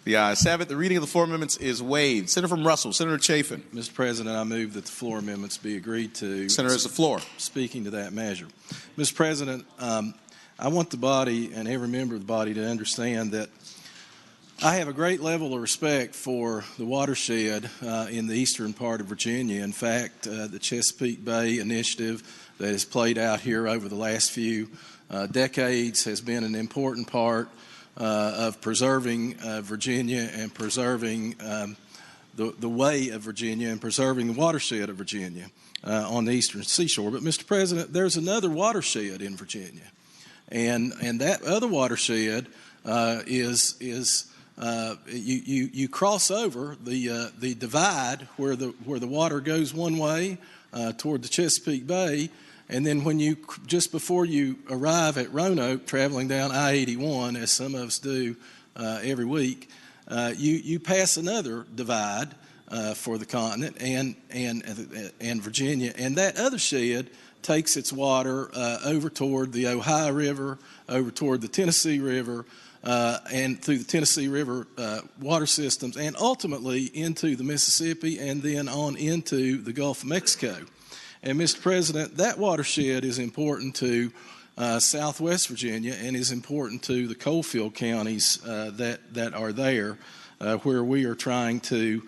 The ayes have it. The reading of the floor amendments is waived. Senator from Russell, Senator Chafin. Mr. President, I move that the floor amendments be agreed to. Senator has the floor. Speaking to that measure. Mr. President, I want the body and every member of the body to understand that I have a great level of respect for the watershed in the eastern part of Virginia. In fact, the Chesapeake Bay initiative that has played out here over the last few decades has been an important part of preserving Virginia and preserving the way of Virginia and preserving the watershed of Virginia on the eastern seashore. But, Mr. President, there's another watershed in Virginia, and that other watershed you cross over the divide where the water goes one way toward the Chesapeake Bay, and then just before you arrive at Roanoke, traveling down I-81, as some of us do every week, you pass another divide for the continent and Virginia, and that other shed takes its water over toward the Ohio River, over toward the Tennessee River, and through the Tennessee River water systems, and ultimately into the Mississippi, and then on into the Gulf of Mexico. And, Mr. President, that watershed is important to Southwest Virginia and is important to the coalfield counties that are there, where we are trying to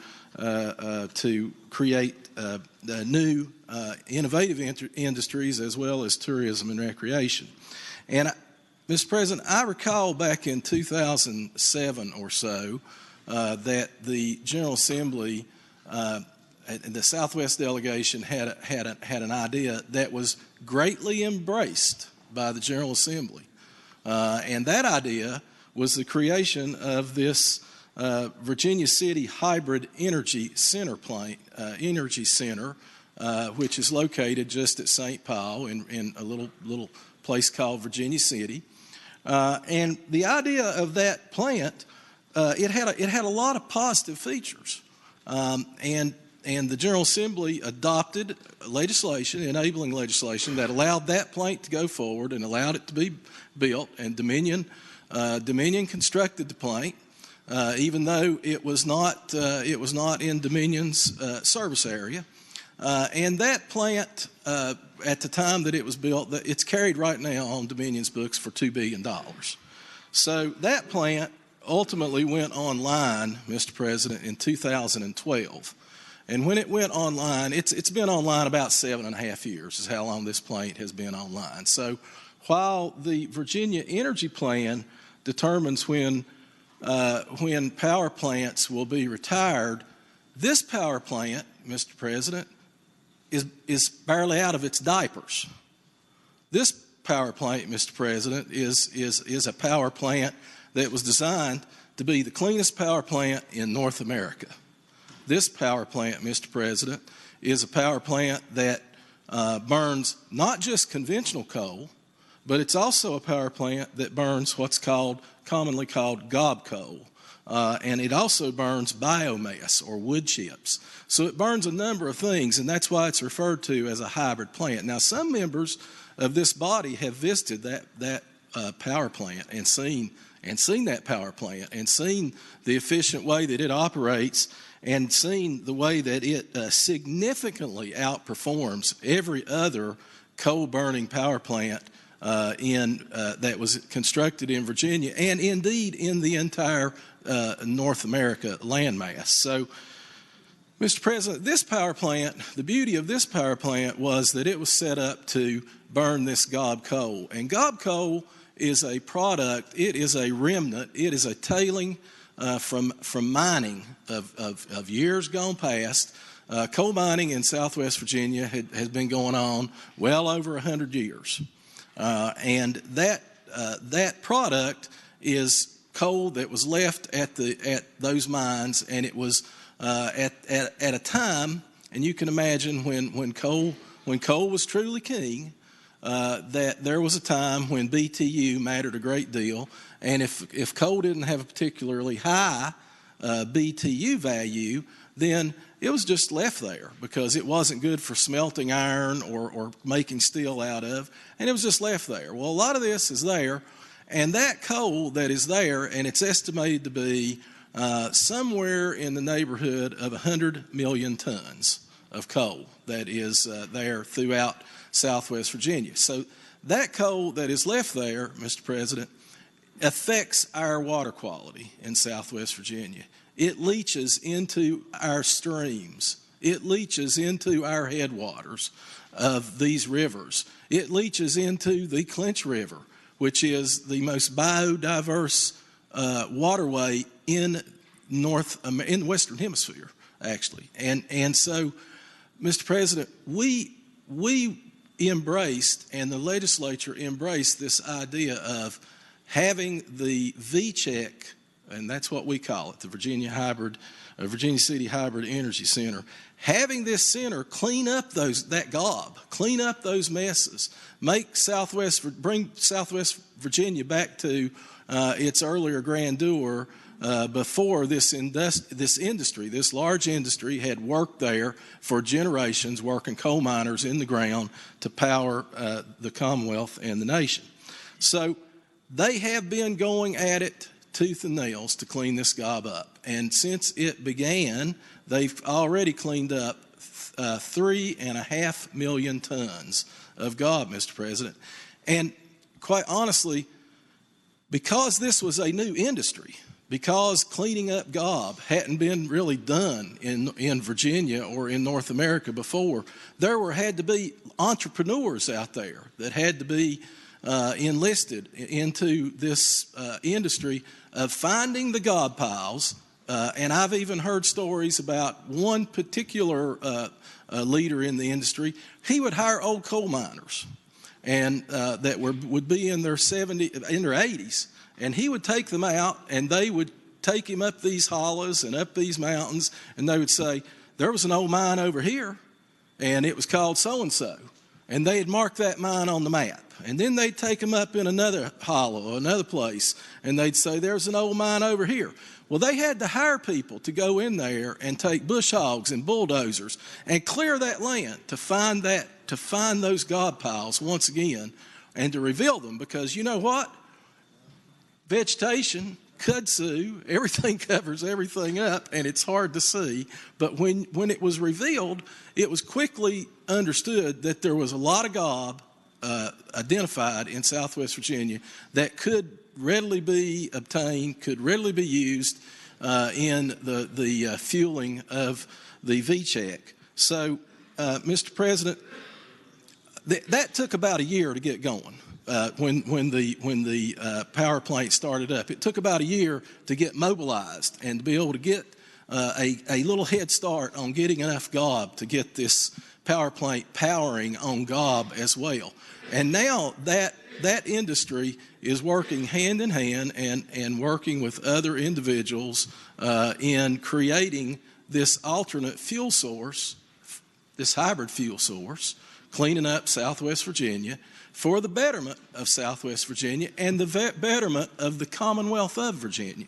create new innovative industries as well as tourism and recreation. And, Mr. President, I recall back in 2007 or so that the General Assembly and the Southwest delegation had an idea that was greatly embraced by the General Assembly, and that idea was the creation of this Virginia City Hybrid Energy Center which is located just at St. Paul in a little place called Virginia City. And the idea of that plant, it had a lot of positive features, and the General Assembly adopted enabling legislation that allowed that plant to go forward and allowed it to be built. And Dominion constructed the plant, even though it was not in Dominion's service area. And that plant, at the time that it was built, it's carried right now on Dominion's books for $2 billion. So that plant ultimately went online, Mr. President, in 2012. And when it went online, it's been online about 7.5 years is how long this plant has been online. So while the Virginia Energy Plan determines when power plants will be retired, this power plant, Mr. President, is barely out of its diapers. This power plant, Mr. President, is a power plant that was designed to be the cleanest power plant in North America. This power plant, Mr. President, is a power plant that burns not just conventional coal, but it's also a power plant that burns what's commonly called gob coal. And it also burns biomass or wood chips. So it burns a number of things, and that's why it's referred to as a hybrid plant. Now, some members of this body have visited that power plant and seen that power plant and seen the efficient way that it operates and seen the way that it significantly outperforms every other coal-burning power plant that was constructed in Virginia and indeed in the entire North America landmass. So, Mr. President, this power plant, the beauty of this power plant was that it was set up to burn this gob coal. And gob coal is a product, it is a remnant, it is a tailing from mining of years gone past. Coal mining in Southwest Virginia has been going on well over 100 years. And that product is coal that was left at those mines, and it was at a time, and you can imagine when coal was truly king, that there was a time when BTU mattered a great deal, and if coal didn't have a particularly high BTU value, then it was just left there because it wasn't good for smelting iron or making steel out of, and it was just left there. Well, a lot of this is there, and that coal that is there, and it's estimated to be somewhere in the neighborhood of 100 million tons of coal that is there throughout Southwest Virginia. So that coal that is left there, Mr. President, affects our water quality in Southwest Virginia. It leaches into our streams. It leaches into our headwaters of these rivers. It leaches into the Clinch River, which is the most biodiverse waterway in the Western Hemisphere, actually. And so, Mr. President, we embraced, and the legislature embraced, this idea of having the VCHEC, and that's what we call it, the Virginia City Hybrid Energy Center, having this center clean up that gob, clean up those messes, bring Southwest Virginia back to its earlier grandeur before this industry, this large industry, had worked there for generations, working coal miners in the ground to power the Commonwealth and the nation. So they have been going at it tooth and nails to clean this gob up. And since it began, they've already cleaned up 3.5 million tons of gob, Mr. President. And quite honestly, because this was a new industry, because cleaning up gob hadn't been really done in Virginia or in North America before, there had to be entrepreneurs out there that had to be enlisted into this industry of finding the gob piles. And I've even heard stories about one particular leader in the industry. He would hire old coal miners and that would be in their 80s, and he would take them out, and they would take him up these hollows and up these mountains, and they would say, there was an old mine over here, and it was called so-and-so. And they'd mark that mine on the map. And then they'd take them up in another hollow, another place, and they'd say, there's an old mine over here. Well, they had to hire people to go in there and take bush hogs and bulldozers and clear that land to find those gob piles once again and to reveal them, because you know what? Vegetation, kudzu, everything covers everything up, and it's hard to see. But when it was revealed, it was quickly understood that there was a lot of gob identified in Southwest Virginia that could readily be obtained, could readily be used in the fueling of the VCHEC. So, Mr. President, that took about a year to get going. When the power plant started up, it took about a year to get mobilized and to be able to get a little head start on getting enough gob to get this power plant powering on gob as well. And now that industry is working hand in hand and working with other individuals in creating this alternate fuel source, this hybrid fuel source, cleaning up Southwest Virginia for the betterment of Southwest Virginia and the betterment of the Commonwealth of Virginia,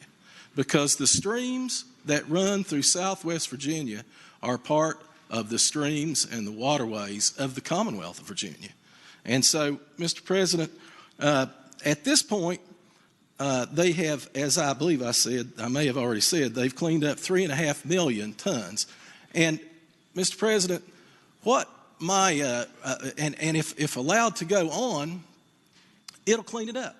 because the streams that run through Southwest Virginia are part of the streams and the waterways of the Commonwealth of Virginia. And so, Mr. President, at this point, they have, as I believe I may have already said, they've cleaned up 3.5 million tons. And, Mr. President, what and if allowed to go on, it'll clean it up.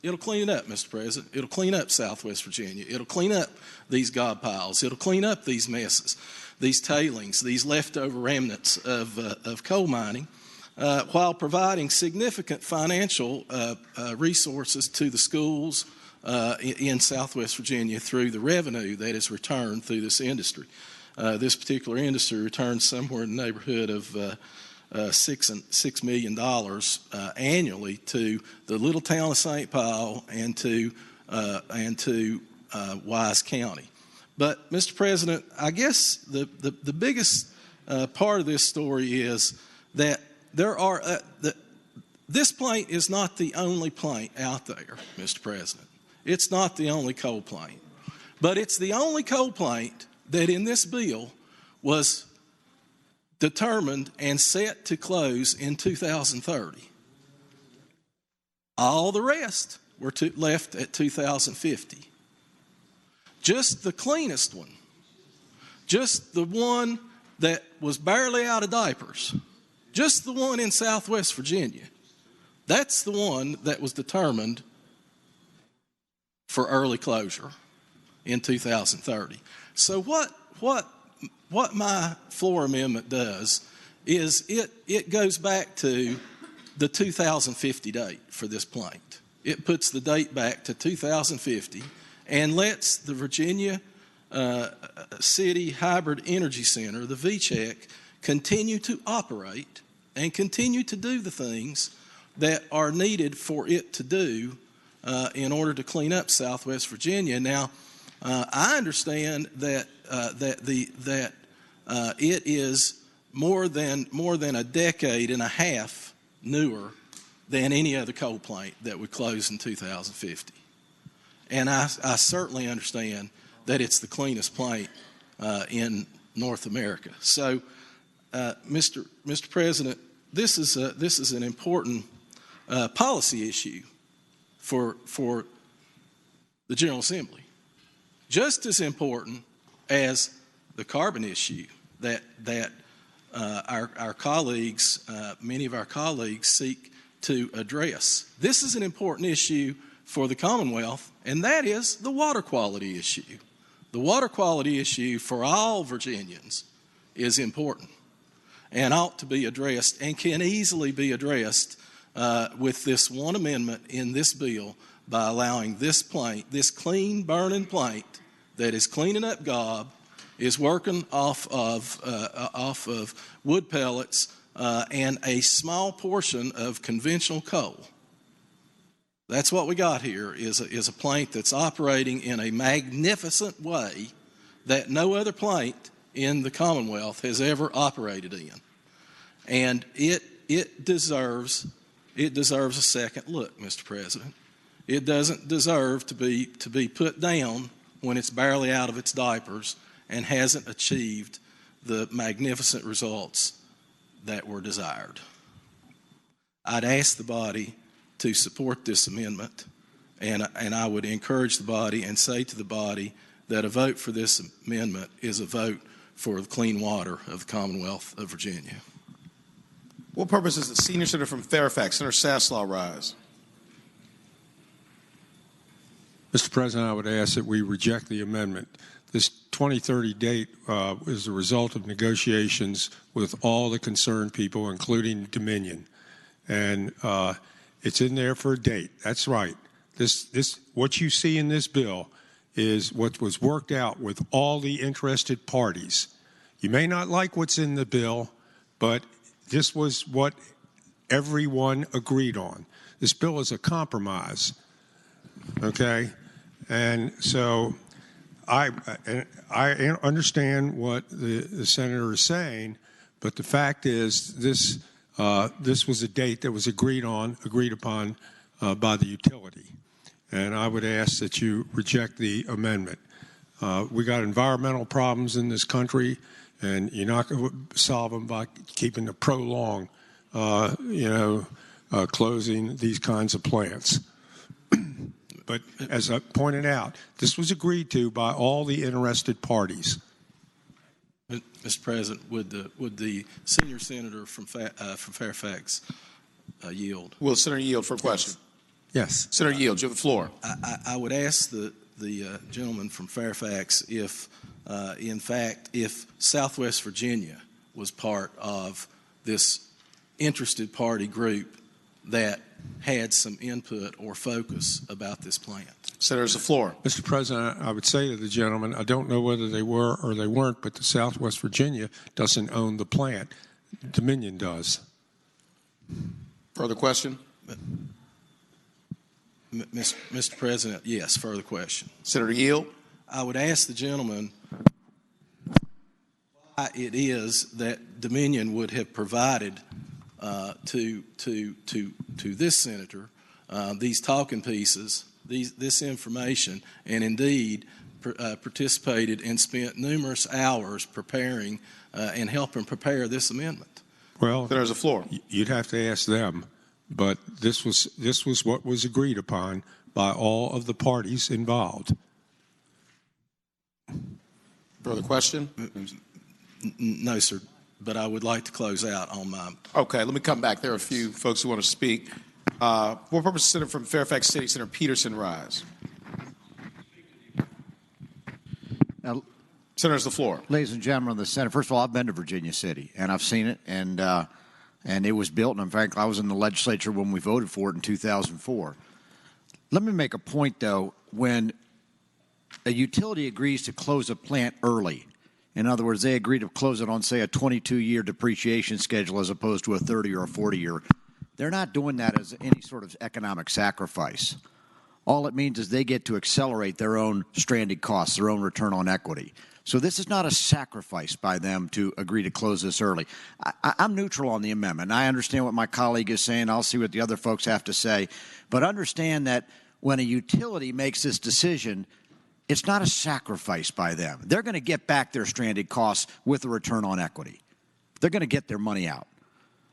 It'll clean it up, Mr. President. It'll clean up Southwest Virginia. It'll clean up these gob piles. It'll clean up these messes, these tailings, these leftover remnants of coal mining, while providing significant financial resources to the schools in Southwest Virginia through the revenue that is returned through this industry. This particular industry returns somewhere in the neighborhood of $6 million annually to the little town of St. Paul and to Wise County. But, Mr. President, I guess the biggest part of this story is that this plant is not the only plant out there, Mr. President. It's not the only coal plant. But it's the only coal plant that in this bill was determined and set to close in 2030. All the rest were left at 2050. just the cleanest one, just the one that was barely out of diapers, just the one in Southwest Virginia, that's the one that was determined for early closure in 2030. So what my floor amendment does is it goes back to the 2050 date for this plant. It puts the date back to 2050 and lets the Virginia City Hybrid Energy Center, the VCHEC, continue to operate and continue to do the things that are needed for it to do in order to clean up Southwest Virginia. Now, I understand that it is more than a decade and a half newer than any other coal plant that would close in 2050. And I certainly understand that it's the cleanest plant in North America. So, Mr. President, this is an important policy issue for the General Assembly, just as important as the carbon issue that our colleagues, many of our colleagues, seek to address. This is an important issue for the Commonwealth, and that is the water quality issue. The water quality issue for all Virginians is important and ought to be addressed and can easily be addressed with this one amendment in this bill by allowing this plant, this clean burning plant that is cleaning up gob, is working off of wood pellets and a small portion of conventional coal. That's what we got here is a plant that's operating in a magnificent way that no other plant in the Commonwealth has ever operated in. And it deserves a second look, Mr. President. It doesn't deserve to be put down when it's barely out of its diapers and hasn't achieved the magnificent results that were desired. I'd ask the body to support this amendment, and I would encourage the body and say to the body that a vote for this amendment is a vote for the clean water of the Commonwealth of Virginia. What purpose does the senior senator from Fairfax, Senator Saslaw, rise? Mr. President, I would ask that we reject the amendment. This 2030 date is the result of negotiations with all the concerned people, including Dominion. And it's in there for a date. That's right. What you see in this bill is what was worked out with all the interested parties. You may not like what's in the bill, but this was what everyone agreed on. This bill is a compromise, okay? And so I understand what the senator is saying, but the fact is this was a date that was agreed upon by the utility. And I would ask that you reject the amendment. We got environmental problems in this country, and you're not going to solve them by keeping the prolonged, closing these kinds of plants. But as I pointed out, this was agreed to by all the interested parties. Mr. President, would the senior senator from Fairfax yield? Will the senator yield for a question? Yes. Senator yields. You have the floor. I would ask the gentleman from Fairfax if, in fact, if Southwest Virginia was part of this interested party group that had some input or focus about this plant. Senator's the floor. Mr. President, I would say to the gentleman, I don't know whether they were or they weren't, but the Southwest Virginia doesn't own the plant. Dominion does. Further question? Mr. President, yes, further question. Senator Yield. I would ask the gentleman why it is that Dominion would have provided to this senator these talking pieces, this information, and indeed participated and spent numerous hours preparing and helping prepare this amendment. Well, there's a floor. You'd have to ask them, but this was what was agreed upon by all of the parties involved. Further question? No, sir, but I would like to close out on my. Okay, let me come back. There are a few folks who want to speak. For purpose, Senator from Fairfax City, Senator Peterson, rise. Now, Senator's the floor. ladies and gentlemen of the Senate, first of all, I've been to Virginia City, and I've seen it, and it was built, and in fact, I was in the legislature when we voted for it in 2004. Let me make a point, though. When a utility agrees to close a plant early, in other words, they agree to close it on, say, a 22-year depreciation schedule as opposed to a 30 or a 40-year, they're not doing that as any sort of economic sacrifice. All it means is they get to accelerate their own stranded costs, their own return on equity. So this is not a sacrifice by them to agree to close this early. I'm neutral on the amendment. I understand what my colleague is saying. I'll see what the other folks have to say. But understand that when a utility makes this decision, it's not a sacrifice by them. They're going to get back their stranded costs with a return on equity. They're going to get their money out.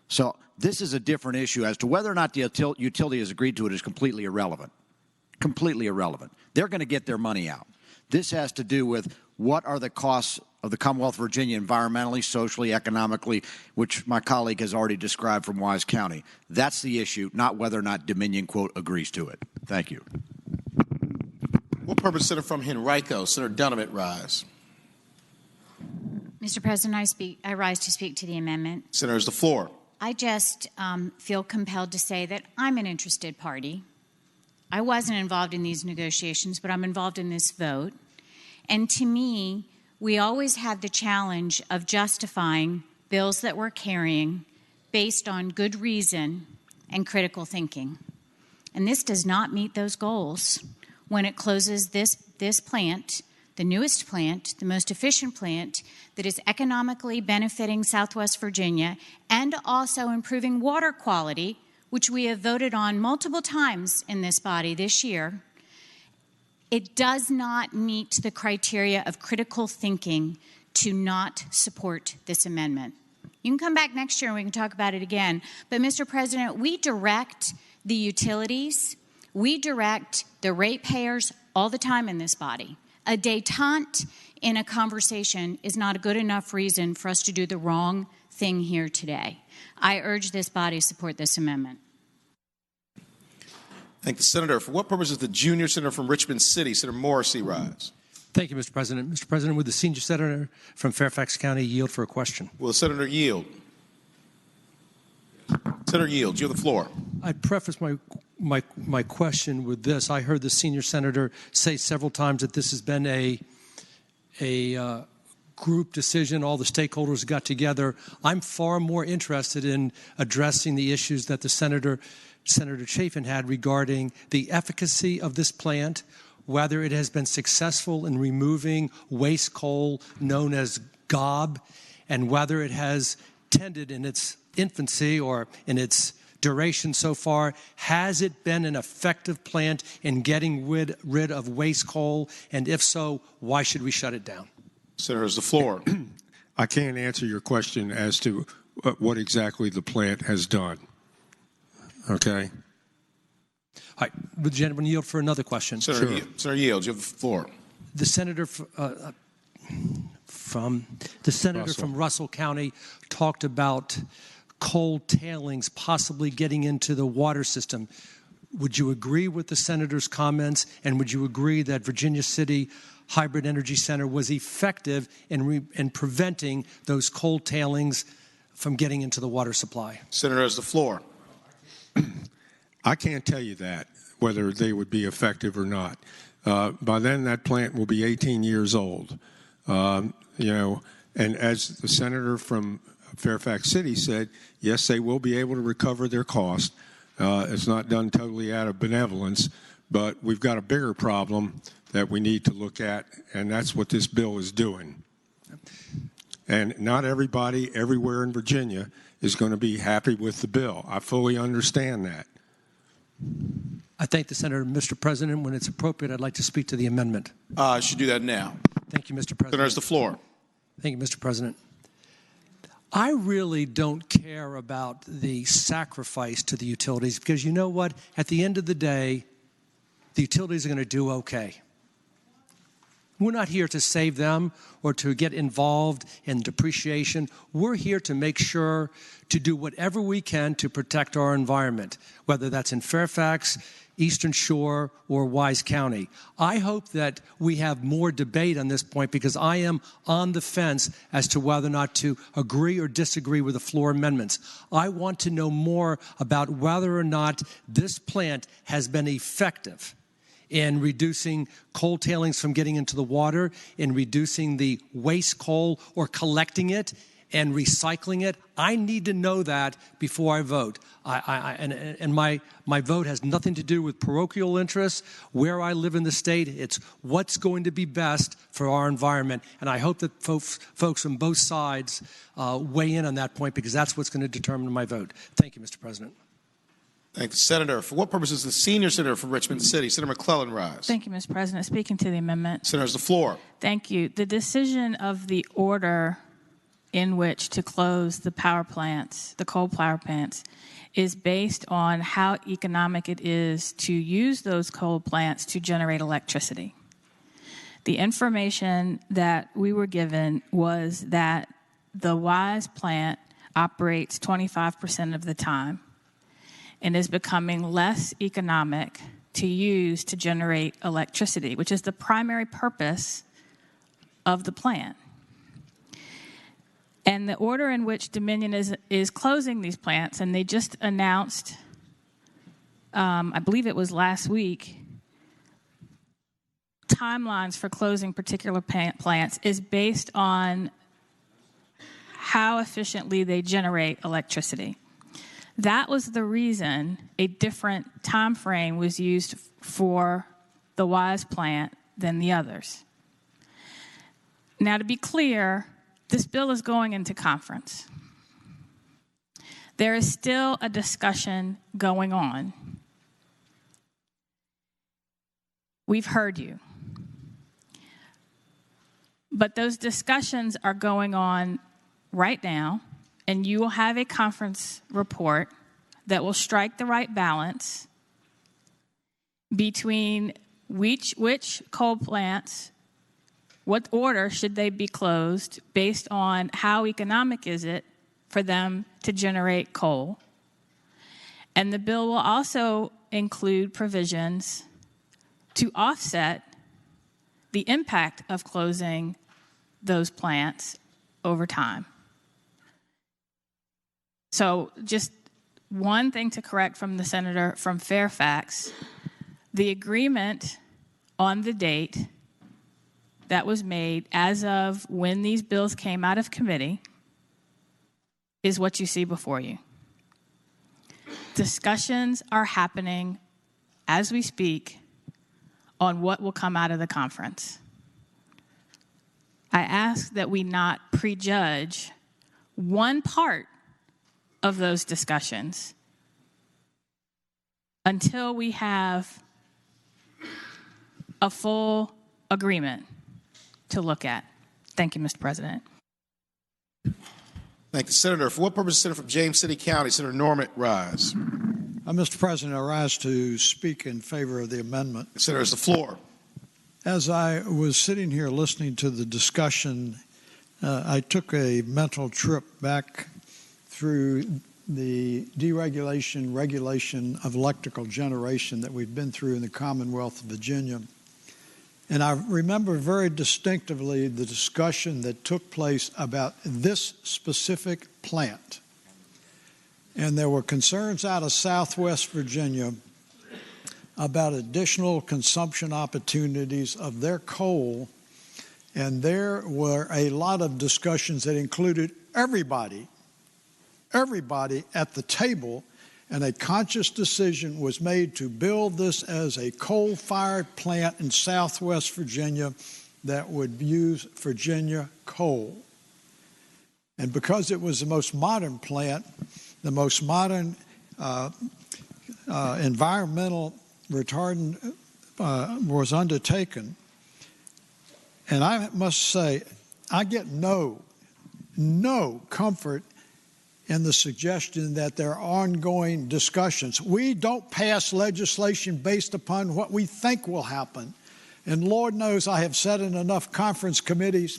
So this is a different issue. As to whether or not the utility has agreed to it is completely irrelevant. Completely irrelevant. They're going to get their money out. This has to do with what are the costs of the Commonwealth of Virginia environmentally, socially, economically, which my colleague has already described from Wise County. That's the issue, not whether or not Dominion, quote, agrees to it. Thank you. What purpose, Senator from Henrico, Senator Dunham, rise. Mr. President, I rise to speak to the amendment. Senator's the floor. I just feel compelled to say that I'm an interested party. I wasn't involved in these negotiations, but I'm involved in this vote. And to me, we always have the challenge of justifying bills that we're carrying based on good reason and critical thinking. And this does not meet those goals when it closes this plant, the newest plant, the most efficient plant that is economically benefiting Southwest Virginia and also improving water quality, which we have voted on multiple times in this body this year. It does not meet the criteria of critical thinking to not support this amendment. You can come back next year and we can talk about it again. But, Mr. President, we direct the utilities, we direct the ratepayers all the time in this body. A détente in a conversation is not a good enough reason for us to do the wrong thing here today. I urge this body to support this amendment. Thank the senator. For what purpose does the junior senator from Richmond City, Senator Morrissey, rise? Thank you, Mr. President. Mr. President, would the senior senator from Fairfax County yield for a question? Will the senator yield? Senator yields. You have the floor. I'd preface my question with this. I heard the senior senator say several times that this has been a group decision. All the stakeholders got together. I'm far more interested in addressing the issues that the Senator Chafin had regarding the efficacy of this plant, whether it has been successful in removing waste coal known as GOB, and whether it has tended in its infancy or in its duration so far. Has it been an effective plant in getting rid of waste coal? And if so, why should we shut it down? Senator has the floor. I can't answer your question as to what exactly the plant has done. Okay? All right. Would the gentleman yield for another question? Senator yields. You have the floor. The senator from Russell County talked about coal tailings possibly getting into the water system. Would you agree with the senator's comments, and would you agree that Virginia City Hybrid Energy Center was effective in preventing those coal tailings from getting into the water supply? Senator has the floor. I can't tell you that, whether they would be effective or not. By then, that plant will be 18 years old. And as the senator from Fairfax City said, yes, they will be able to recover their cost. It's not done totally out of benevolence, but we've got a bigger problem that we need to look at, and that's what this bill is doing. And not everybody everywhere in Virginia is going to be happy with the bill. I fully understand that. I thank the senator. Mr. President, when it's appropriate, I'd like to speak to the amendment. I should do that now. Thank you, Mr. President. Senator has the floor. Thank you, Mr. President. I really don't care about the sacrifice to the utilities because you know what? At the end of the day, the utilities are going to do okay. We're not here to save them or to get involved in depreciation. We're here to make sure to do whatever we can to protect our environment, whether that's in Fairfax, Eastern Shore, or Wise County. I hope that we have more debate on this point because I am on the fence as to whether or not to agree or disagree with the floor amendments. I want to know more about whether or not this plant has been effective in reducing coal tailings from getting into the water, in reducing the waste coal or collecting it and recycling it. I need to know that before I vote. And my vote has nothing to do with parochial interests, where I live in the state. It's what's going to be best for our environment. And I hope that folks from both sides weigh in on that point because that's what's going to determine my vote. Thank you, Mr. President. Thank you, Senator. For what purpose is the senior senator from Richmond City, Senator McClellan, rise? Thank you, Mr. President. Speaking to the amendment. Senators, the floor. Thank you. The decision of the order in which to close the power plants, the coal power plants, is based on how economic it is to use those coal plants to generate electricity. The information that we were given was that the Wise plant operates 25% of the time and is becoming less economic to use to generate electricity, which is the primary purpose of the plant. And the order in which Dominion is closing these plants, and they just announced, I believe it was last week, timelines for closing particular plants is based on how efficiently they generate electricity. That was the reason a different time frame was used for the Wise plant than the others. Now, to be clear, this bill is going into conference. There is still a discussion going on. We've heard you. But those discussions are going on right now, and you will have a conference report that will strike the right balance between which coal plants, what order should they be closed based on how economic is it for them to generate coal. And the bill will also include provisions to offset the impact of closing those plants over time. So just one thing to correct from the senator from Fairfax, the agreement on the date that was made as of when these bills came out of committee is what you see before you. Discussions are happening as we speak on what will come out of the conference. I ask that we not prejudge one part of those discussions until we have a full agreement to look at. Thank you, Mr. President. Thank you, Senator. For what purpose, Senator from James City County, Senator Norman, rise. Mr. President, I rise to speak in favor of the amendment. Senators, the floor. As I was sitting here listening to the discussion, I took a mental trip back through the deregulation, regulation of electrical generation that we've been through in the Commonwealth of Virginia. And I remember very distinctively the discussion that took place about this specific plant. And there were concerns out of Southwest Virginia about additional consumption opportunities of their coal. And there were a lot of discussions that included everybody at the table, and a conscious decision was made to build this as a coal-fired plant in Southwest Virginia that would use Virginia coal. And because it was the most modern plant, the most modern environmental retardant was undertaken. And I must say, I get no comfort in the suggestion that there are ongoing discussions. We don't pass legislation based upon what we think will happen. And Lord knows I have sat in enough conference committees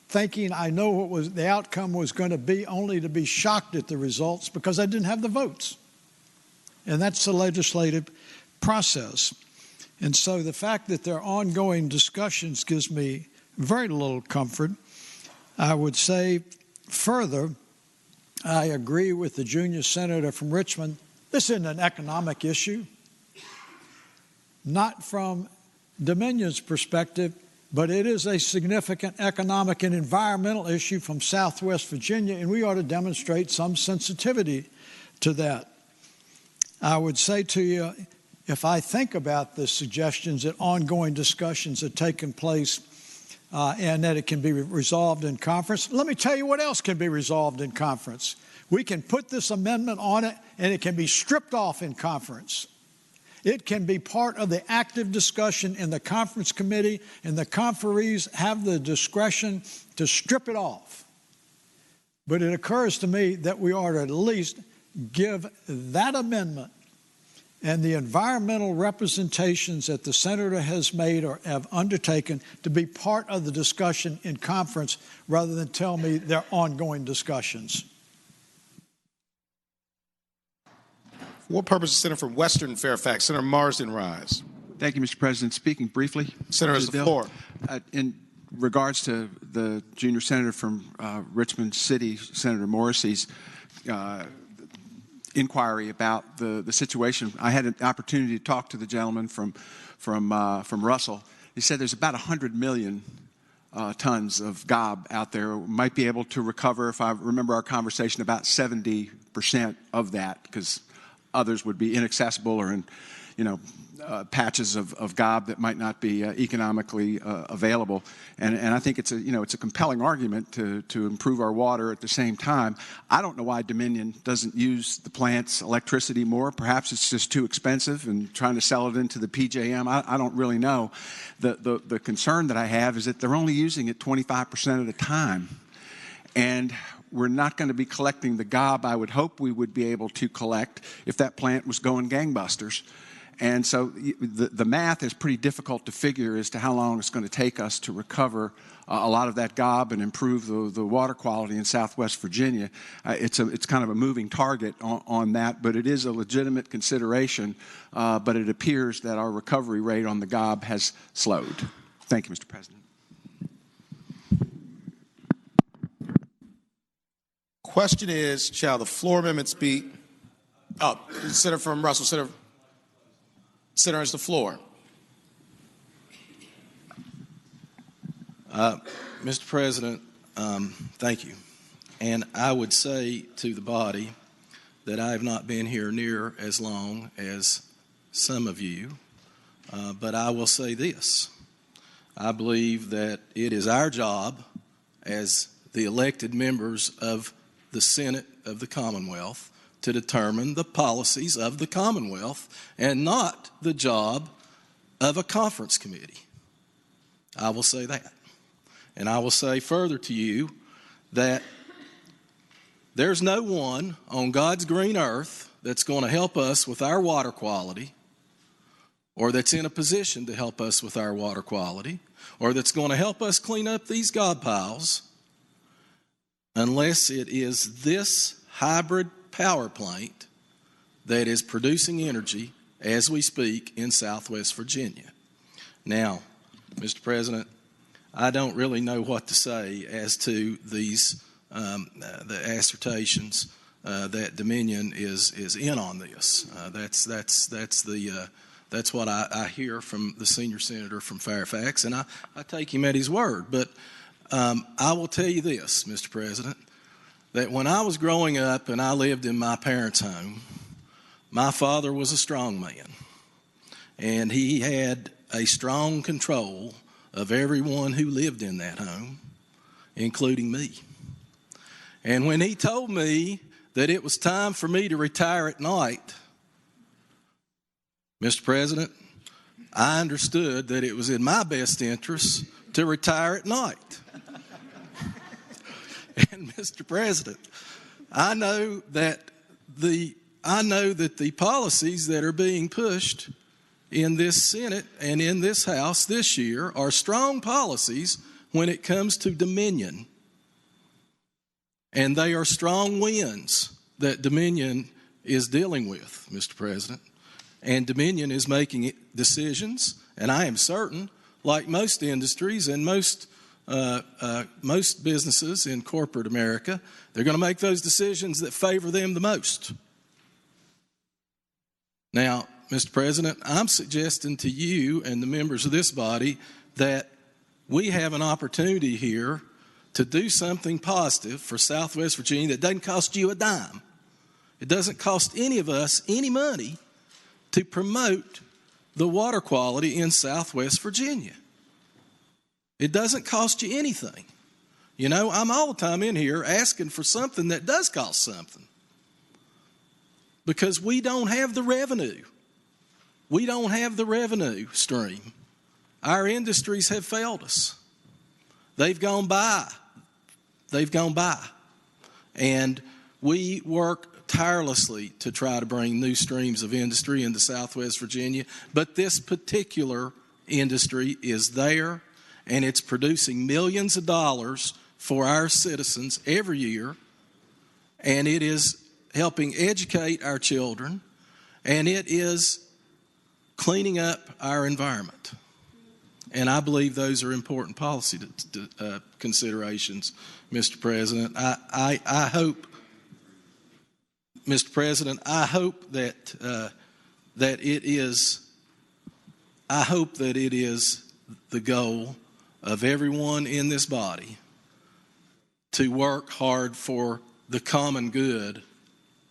thinking I know what the outcome was going to be, only to be shocked at the results because I didn't have the votes. And that's the legislative process. And so the fact that there are ongoing discussions gives me very little comfort. I would say further, I agree with the junior senator from Richmond. This isn't an economic issue, not from Dominion's perspective, but it is a significant economic and environmental issue from Southwest Virginia, and we ought to demonstrate some sensitivity to that. I would say to you, if I think about the suggestions that ongoing discussions are taking place and that it can be resolved in conference, let me tell you what else can be resolved in conference. We can put this amendment on it, and it can be stripped off in conference. It can be part of the active discussion in the conference committee, and the conferees have the discretion to strip it off. But it occurs to me that we ought to at least give that amendment and the environmental representations that the senator has made or have undertaken to be part of the discussion in conference rather than tell me they're ongoing discussions. For what purpose, Senator from Western Fairfax, Senator Marsden rise. Thank you, Mr. President. Speaking briefly. Senator has the floor. In regards to the junior senator from Richmond City, Senator Morrissey's inquiry about the situation, I had an opportunity to talk to the gentleman from Russell. He said there's about 100 million tons of gob out there. We might be able to recover, if I remember our conversation, about 70% of that, because others would be inaccessible or in, patches of gob that might not be economically available. And I think it's a compelling argument to improve our water at the same time. I don't know why Dominion doesn't use the plant's electricity more. Perhaps it's just too expensive and trying to sell it into the PJM. I don't really know. The concern that I have is that they're only using it 25% of the time. And we're not going to be collecting the gob I would hope we would be able to collect if that plant was going gangbusters. And so the math is pretty difficult to figure as to how long it's going to take us to recover a lot of that gob and improve the water quality in Southwest Virginia. It's kind of a moving target on that, but it is a legitimate consideration. But it appears that our recovery rate on the gob has slowed. Thank you, Mr. President. Question is, shall the floor amendments be... Oh, Senator from Russell, Senator has the floor. Mr. President, thank you. And I would say to the body that I have not been here near as long as some of you, but I will say this. I believe that it is our job as the elected members of the Senate of the Commonwealth to determine the policies of the Commonwealth and not the job of a conference committee. I will say that. And I will say further to you that there's no one on God's green earth that's going to help us with our water quality, or that's in a position to help us with our water quality, or that's going to help us clean up these gob piles, unless it is this hybrid power plant that is producing energy as we speak in Southwest Virginia. Now, Mr. President, I don't really know what to say as to these the assertions that Dominion is in on this. That's what I hear from the senior senator from Fairfax, and I take him at his word. But I will tell you this, Mr. President, that when I was growing up and I lived in my parents' home, my father was a strong man, and he had a strong control of everyone who lived in that home, including me. And when he told me that it was time for me to retire at night, Mr. President, I understood that it was in my best interest to retire at night. And Mr. President, I know that the policies that are being pushed in this Senate and in this House this year are strong policies when it comes to Dominion. And they are strong winds that Dominion is dealing with, Mr. President. And Dominion is making decisions, and I am certain, like most industries and most businesses in corporate America, they're going to make those decisions that favor them the most. Now, Mr. President, I'm suggesting to you and the members of this body that we have an opportunity here to do something positive for Southwest Virginia that doesn't cost you a dime. It doesn't cost any of us any money to promote the water quality in Southwest Virginia. It doesn't cost you anything. You know, I'm all the time in here asking for something that does cost something because we don't have the revenue. We don't have the revenue stream. Our industries have failed us. They've gone by. They've gone by. And we work tirelessly to try to bring new streams of industry into Southwest Virginia, but this particular industry is there, and it's producing millions of dollars for our citizens every year, and it is helping educate our children, and it is cleaning up our environment. And I believe those are important policy considerations, Mr. President. I hope, Mr. President, I hope that it is the goal of everyone in this body to work hard for the common good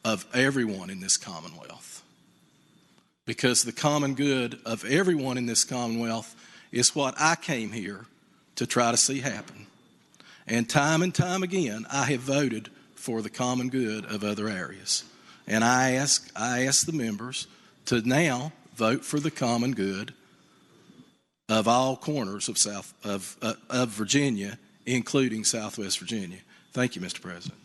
of everyone in this Commonwealth. Because the common good of everyone in this Commonwealth is what I came here to try to see happen. And time again, I have voted for the common good of other areas. And I ask the members to now vote for the common good of all corners of Virginia, including Southwest Virginia. Thank you, Mr. President.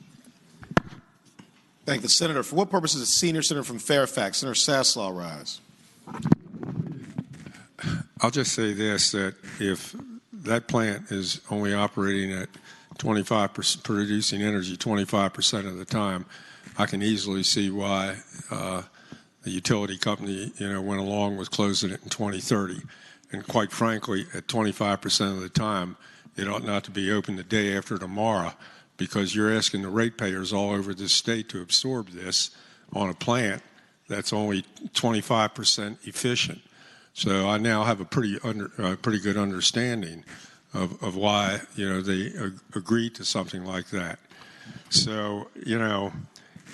Thank the senator. For what purpose does the senior senator from Fairfax, Senator Saslaw, rise? I'll just say this, that if that plant is only operating at 25%, producing energy 25% of the time, I can easily see why the utility company, went along with closing it in 2030. And quite frankly, at 25% of the time, it ought not to be open the day after tomorrow, because you're asking the ratepayers all over this state to absorb this on a plant that's only 25% efficient. So I now have a pretty good understanding of why they agreed to something like that. So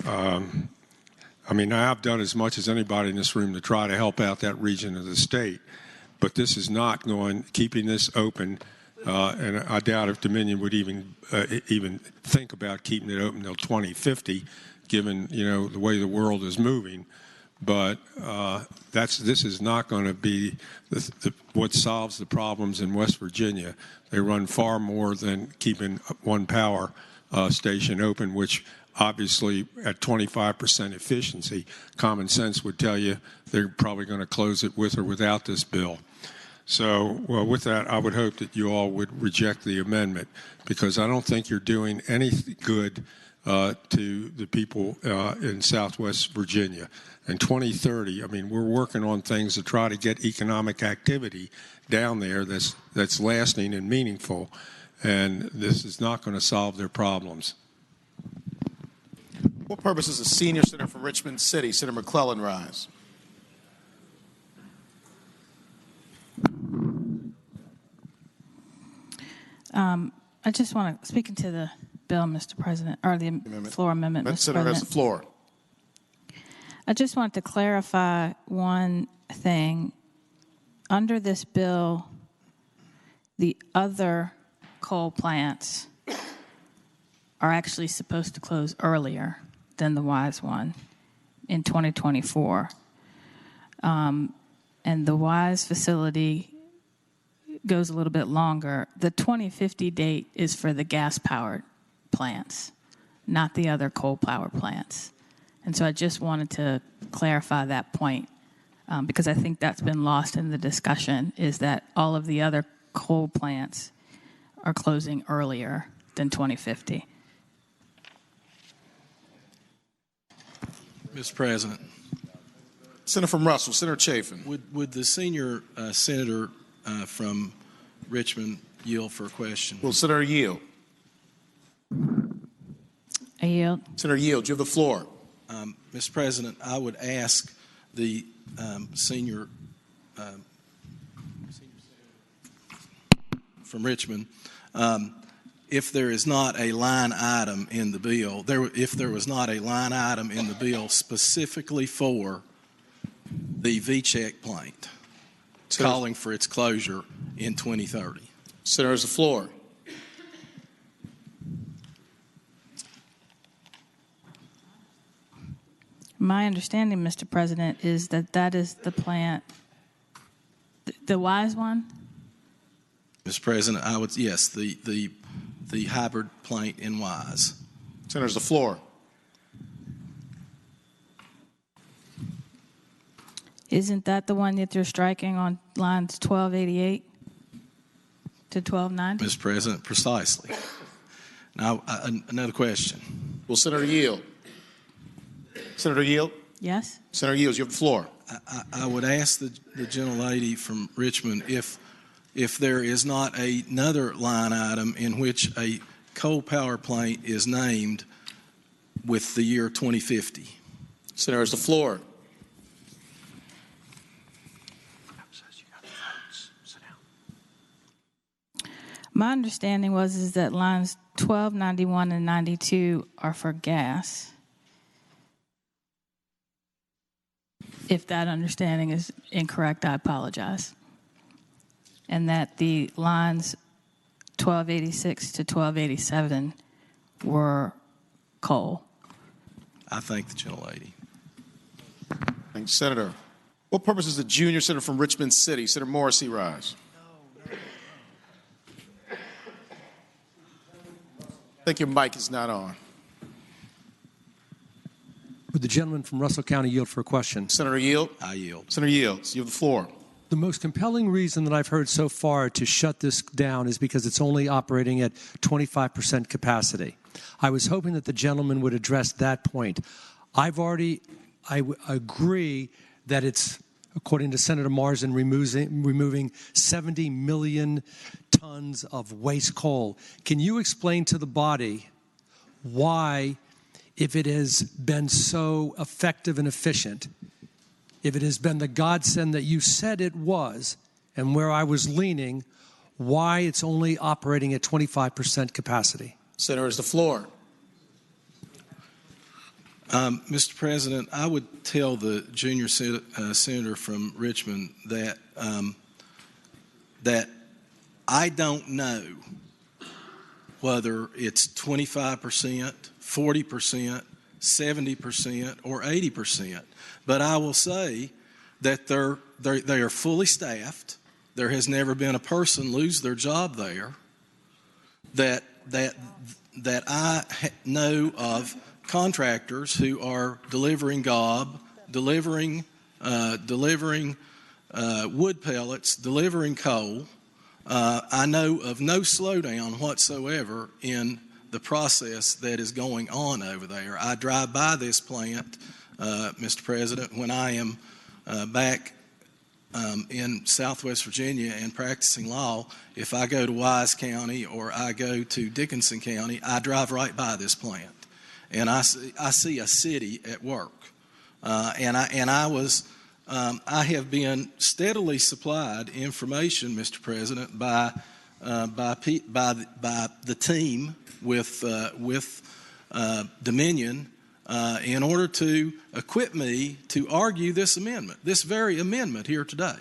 I've done as much as anybody in this room to try to help out that region of the state, but this is not keeping this open. And I doubt if Dominion would even think about keeping it open until 2050, given the way the world is moving. But this is not going to be what solves the problems in West Virginia. They run far more than keeping one power station open, which obviously at 25% efficiency, common sense would tell you they're probably going to close it with or without this bill. So, with that, I would hope that you all would reject the amendment, because I don't think you're doing any good to the people in Southwest Virginia. In 2030, we're working on things to try to get economic activity down there that's lasting and meaningful, and this is not going to solve their problems. What purpose does the senior senator from Richmond City, Senator McClellan, rise? I just want to, speaking to the bill, Mr. President, or the floor amendment, Mr. Senator has the floor. I just want to clarify one thing. Under this bill, the other coal plants are actually supposed to close earlier than the Wise one in 2024. And the Wise facility goes a little bit longer. The 2050 date is for the gas-powered plants, not the other coal power plants. And so I just wanted to clarify that point because I think that's been lost in the discussion, is that all of the other coal plants are closing earlier than 2050. Mr. President, Senator from Russell, Senator Chafin. would the senior senator from Richmond yield for a question? Will Senator yield? I yield. Senator Yield, you have the floor. Mr. President, I would ask the senior from Richmond, if there is not a line item in the bill, if there was not a line item in the bill specifically for the VCHEC plant, calling for its closure in 2030. Senator has the floor. My understanding, Mr. President, is that that is the plant, the WISE one? Mr. President, I would, yes, the hybrid plant in Wise. Senator has the floor. Isn't that the one that they're striking on lines 1288 to 1290? Mr. President, precisely. Now, another question. Will Senator yield? Senator Yield? Yes? Senator Yields, you have the floor. I would ask the gentlelady from Richmond if there is not another line item in which a coal power plant is named with the year 2050. Senator has the floor. My understanding is that lines 12, 91, and 92 are for gas. If that understanding is incorrect, I apologize. And that the lines 1286 to 1287 were coal. I thank the gentlelady. Thank you, Senator. What purpose is the junior senator from Richmond City, Senator Morrissey, rise? I think your mic is not on. Would the gentleman from Russell County yield for a question? Senator Yield? I yield. Senator Yields, you have the floor. The most compelling reason that I've heard so far to shut this down is because it's only operating at 25% capacity. I was hoping that the gentleman would address that point. I agree that it's, according to Senator Marsden, removing 70 million tons of waste coal. Can you explain to the body why, if it has been so effective and efficient, if it has been the godsend that you said it was, and where I was leaning, why it's only operating at 25% capacity? Senator has the floor. Mr. President, I would tell the junior senator from Richmond that that I don't know whether it's 25%, 40%, 70%, or 80%. But I will say that they are fully staffed. There has never been a person lose their job there. That I know of contractors who are delivering gob, delivering wood pellets, delivering coal. I know of no slowdown whatsoever in the process that is going on over there. I drive by this plant, Mr. President, when I am back in Southwest Virginia and practicing law. If I go to Wise County or I go to Dickinson County, I drive right by this plant, and I see a city at work. I have been steadily supplied information, Mr. President, by the team with Dominion in order to equip me to argue this amendment, this very amendment here today,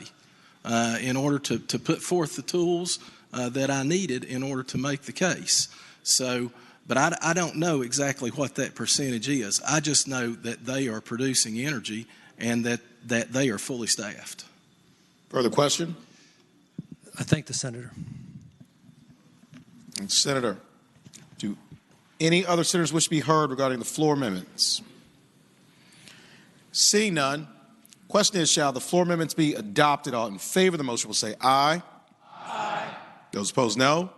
in order to put forth the tools that I needed in order to make the case. So, but I don't know exactly what that percentage is. I just know that they are producing energy and that they are fully staffed. Further question? I thank the senator. And Senator, do any other senators wish to be heard regarding the floor amendments? Seeing none, Question is, shall the floor amendments be adopted? All in favor of the motion will say aye. Aye. Those opposed, no.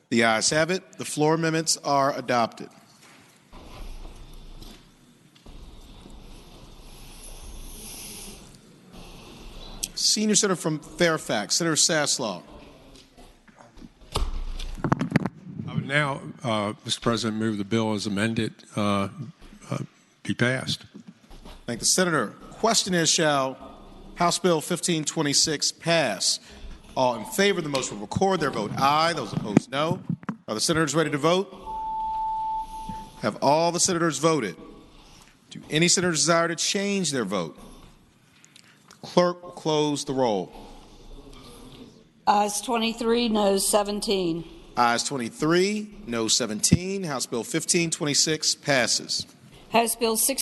The ayes have it. The floor amendments are adopted. Senior Senator from Fairfax, Senator Saslaw. I would now, Mr. President, move the bill as amended be passed. Thank the Senator. Question is, shall House Bill 1526 pass? All in favor of the motion will record their vote aye. Those opposed, no. Are the senators ready to vote? Have all the senators voted? Do any senators desire to change their vote? The clerk will close the roll. Ayes 23, noes 17. Ayes 23, no 17. House Bill 1526 passes. House Bill 16.